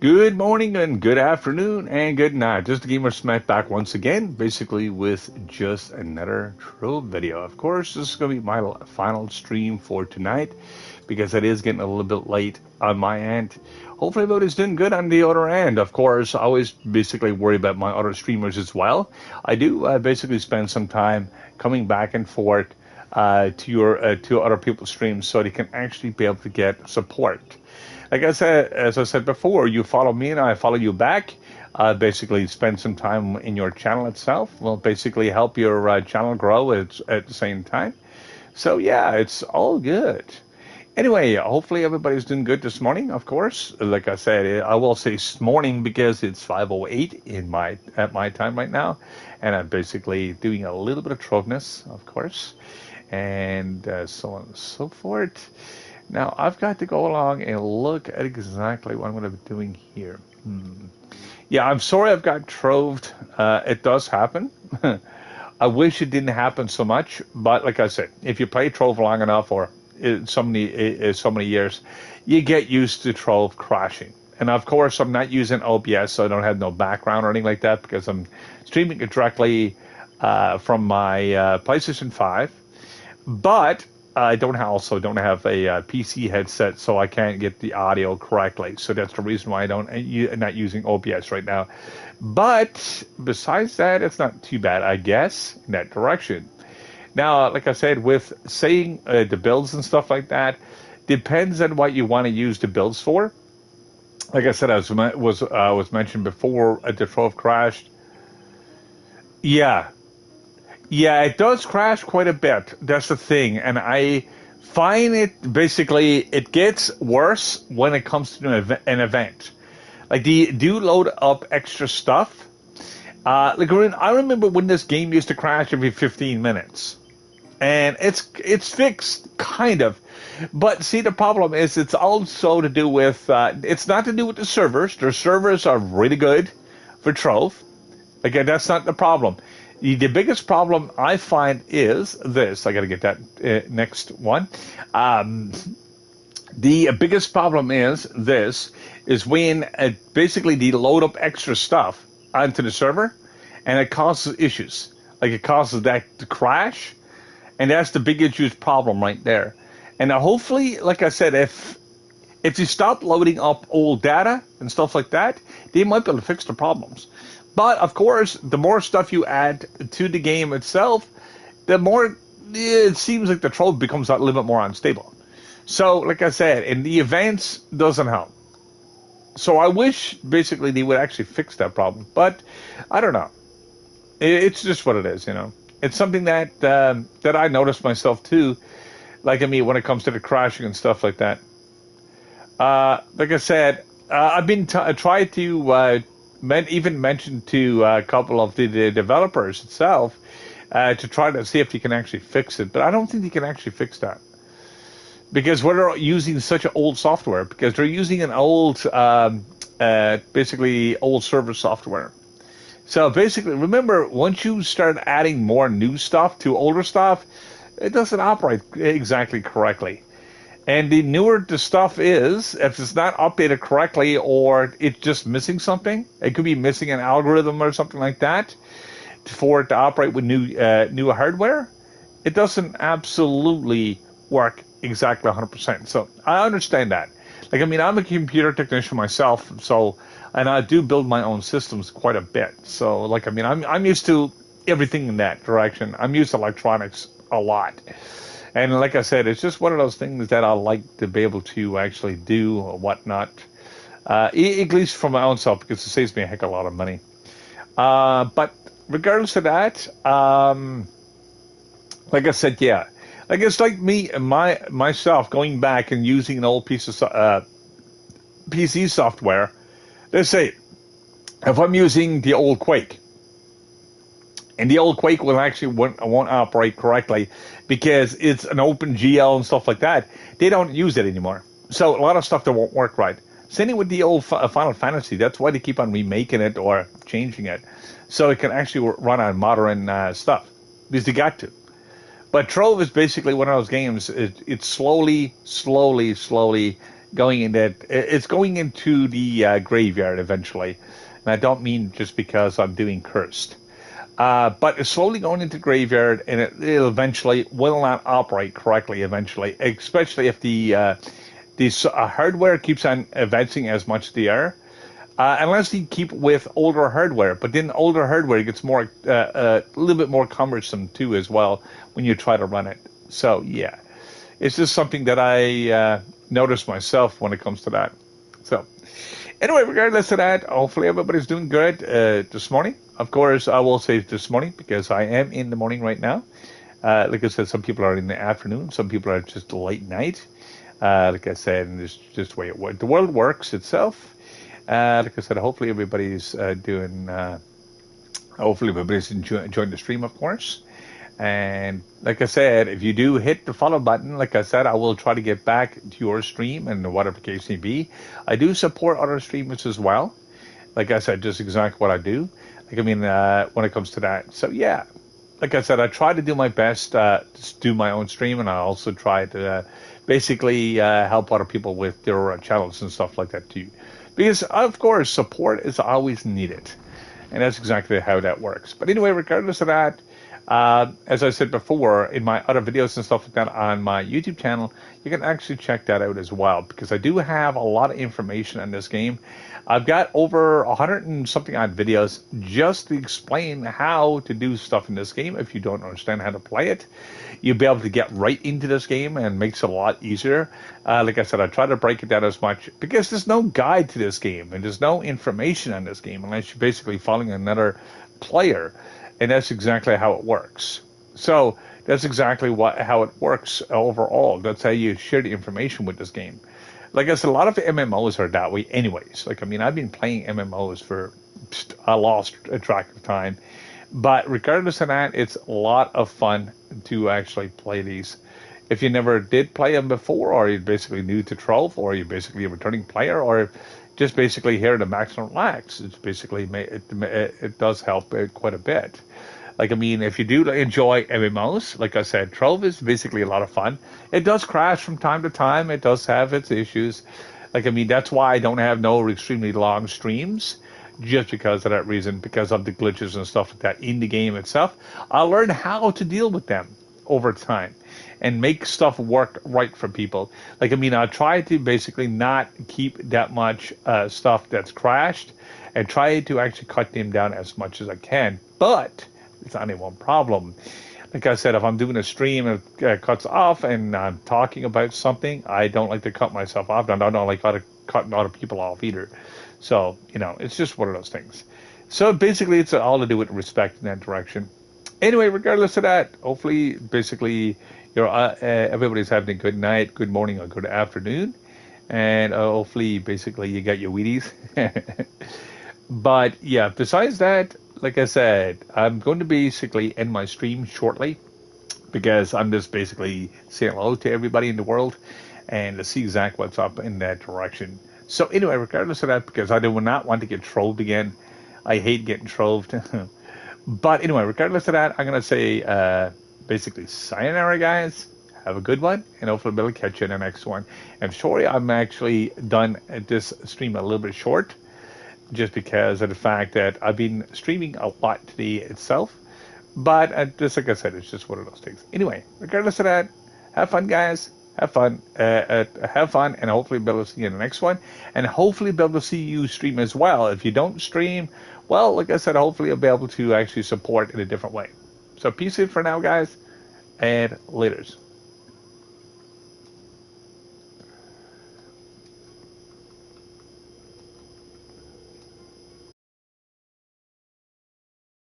Good morning and good afternoon and good night. Just a gamer smack back once again, basically with just another trove video. Of course, this is going to be my final stream for tonight because it is getting a little bit late on my end. Hopefully everybody's doing good on the other end. Of course, I always basically worry about my other streamers as well. I do basically spend some time coming back and forth to other people's streams so they can actually be able to get support. Like I said, as I said before, you follow me and I follow you back. Basically, spend some time in your channel itself. Will basically help your channel grow at the same time. So yeah, it's all good. Anyway, hopefully everybody's doing good this morning. Of course, like I said, I will say morning because it's 5:08 at my time right now, and I'm basically doing a little bit of troveness, of course, and so on and so forth. Now, I've got to go along and look at exactly what I'm going to be doing here. Yeah, I'm sorry I've got troved. It does happen. I wish it didn't happen so much, but like I said, if you play trove long enough or so many years, you get used to trove crashing. And of course, I'm not using OBS, so I don't have no background or anything like that because I'm streaming it directly from my PlayStation 5. But I don't have a PC headset, so I can't get the audio correctly. So that's the reason why I'm not using OBS right now. But besides that, it's not too bad, I guess, in that direction. Now, like I said, with saying the builds and stuff like that, depends on what you want to use the builds for. Like I said, as was mentioned before, the Trove crashed. Yeah. Yeah, it does crash quite a bit. That's the thing. And I find it gets worse when it comes to an event. Like, do load up extra stuff. I remember when this game used to crash every 15 minutes. And it's fixed, kind of. But see, the problem is it's also to do with, it's not to do with the servers. Their servers are really good for Trove. Again, that's not the problem. The biggest problem I find is this. I got to get that next one. The biggest problem is this, is when basically they load up extra stuff onto the server, and it causes issues. Like it causes that to crash, and that's the biggest problem right there. And hopefully, like I said, if you stop loading up old data and stuff like that, they might be able to fix the problems. But, of course, the more stuff you add to the game itself, the more it seems like the trove becomes a little bit more unstable. So, like I said, in the events, doesn't help. So I wish, basically, they would actually fix that problem. But, I don't know. It's just what it is, you know. It's something that I noticed myself, too. Like, I mean, when it comes to the crashing and stuff like that. Like I said, I've been trying to... even mentioned to a couple of the developers itself to try to see if you can actually fix it. But I don't think you can actually fix that. Because we're using such an old software. Because they're using an old, basically old server software. So basically, remember, once you start adding more new stuff to older stuff, it doesn't operate exactly correctly. And the newer the stuff is, if it's not updated correctly or it's just missing something, it could be missing an algorithm or something like that for it to operate with new hardware. It doesn't absolutely work exactly 100%. So I understand that. Like, I mean, I'm a computer technician myself, and I do build my own systems quite a bit. So, like, I mean, I'm used to everything in that direction. I'm used to electronics a lot. And like I said, it's just one of those things that I like to be able to actually do or whatnot, at least for my own self, because it saves me a heck of a lot of money. But regardless of that, like I said, yeah. Like it's like me and myself going back and using an old piece of PC software. Let's say, if I'm using the old Quake, and the old Quake will actually won't operate correctly because it's an open GL and stuff like that. They don't use it anymore. So a lot of stuff that won't work right. Same with the old Final Fantasy. That's why they keep on remaking it or changing it. So it can actually run on modern stuff. Because they got to. But Trove is basically one of those games. It slowly going in that it's going into the graveyard eventually. And I don't mean just because I'm doing cursed. But it's slowly going into graveyard, and it'll eventually will not operate correctly. Eventually, especially if the hardware keeps on advancing as much as they are, unless you keep with older hardware. But then older hardware gets more a little bit more cumbersome too as well when you try to run it. So yeah, it's just something that I noticed myself when it comes to that. So anyway, regardless of that, hopefully everybody's doing good this morning. Of course, I will say this morning because I am in the morning right now. Like I said, some people are in the afternoon. Some people are just late night. Like I said, and it's just the way the world works itself. Like I said, hopefully everybody's doing. Hopefully everybody's enjoying the stream, of course. And like I said, if you do hit the follow button, like I said, I will try to get back to your stream and whatever the case may be. I do support other streamers as well. Like I said, just exactly what I do. Like I mean, when it comes to that. So yeah, like I said, I try to do my best to do my own stream, and I also try to basically help other people with their channels and stuff like that too. Because of course, support is always needed, and that's exactly how that works. But anyway, regardless of that. As I said before, in my other videos and stuff like that on my YouTube channel, you can actually check that out as well, because I do have a lot of information on this game. I've got over 100 and something odd videos just to explain how to do stuff in this game. If you don't understand how to play it, you'll be able to get right into this game, and it makes it a lot easier. Like I said, I try to break it down as much because there's no guide to this game, and there's no information on this game unless you're basically following another player. And that's exactly how it works. So that's exactly how it works overall. That's how you share the information with this game. Like I said, a lot of MMOs are that way anyways. Like, I mean, I've been playing MMOs for, I lost track of time. But regardless of that, it's a lot of fun to actually play these. If you never did play them before, or you're basically new to Trove, or you're basically a returning player, or just basically here to max and relax, it's basically, it does help quite a bit. Like, I mean, if you do enjoy MMOs, like I said, Trove is basically a lot of fun. It does crash from time to time. It does have its issues. Like, I mean, that's why I don't have no extremely long streams, just because of that reason, because of the glitches and stuff like that in the game itself. I learned how to deal with them over time and make stuff work right for people. Like, I mean, I try to basically not keep that much stuff that's crashed, and try to actually cut them down as much as I can. But it's only one problem. Like I said, if I'm doing a stream and it cuts off and I'm talking about something, I don't like to cut myself off. And I don't like cutting other people off either. So, you know, it's just one of those things. So basically, it's all to do with respect in that direction. Anyway, regardless of that, hopefully, basically, everybody's having a good night, good morning, or good afternoon. And hopefully, basically, you got your Wheaties. But yeah, besides that, like I said, I'm going to basically end my stream shortly, because I'm just basically saying hello to everybody in the world and to see exactly what's up in that direction. So anyway, regardless of that, because I do not want to get trolled again. I hate getting trolled. But anyway, regardless of that, I'm going to say basically sayonara, guys. Have a good one, and hopefully we'll catch you in the next one. I'm sorry I'm actually done this stream a little bit short, just because of the fact that I've been streaming a lot today itself. But just like I said, it's just one of those things. Anyway, regardless of that, have fun, guys. Have fun. Have fun, and hopefully be able to see you in the next one. And hopefully be able to see you stream as well. If you don't stream, well, like I said, hopefully I'll be able to actually support in a different way. So peace in for now, guys, and laters.